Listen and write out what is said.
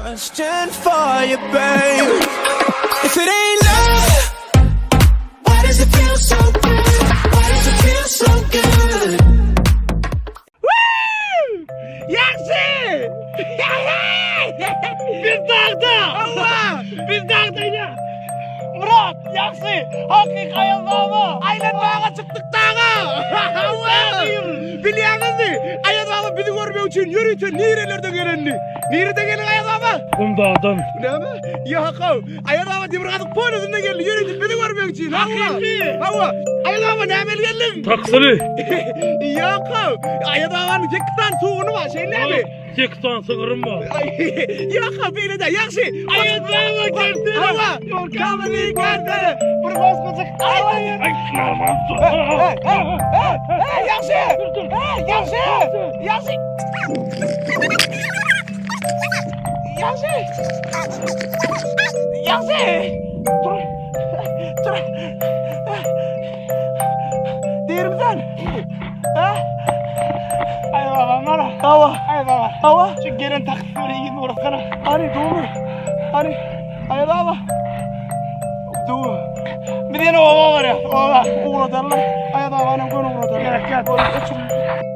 Question for you, babe. If it ain't love, why does it feel so good? Why does it feel so good? Yaksi! Biz dağda! Allah! Biz dağdayız! Murat! Yaksi! Hakik ayazlama! Aylan dağa çıktık dağa! Allah! Biliyorsunuz mi? Ayazlama bizi görmek için yürüyün nerelerde gelenli? Nerede gelin ayazlama? Dağdan. Ne mi? Ya kav! Ayazlama Demirkazık polisinde geldi yürüyün bizi görmek için! Hakiki! Allah! Ayazlama ne amel geldin? Taksili. Ya kav! Ayazlamanın tek tane soğunu var şeyler mi? Tek tane sığırım var. Ya böyle de yakşı. Ayazlama geldi. Allah! Yorkamını geldi. Bir koskoca aylayın. Yakşı! Yakşı! Yakşı! Yakşı! Yakşı! Dur! Dur! Değil mi sen? Ay baba bana. Hava. Ay baba. Hava. Şu gelen taksitleri iyi uğraşsana. Hani doğru. Hani. Ay baba. Doğru. Bir tane baba var ya. Baba. Uğraşırlar. Ay baba anam konu uğraşırlar. Gel gel.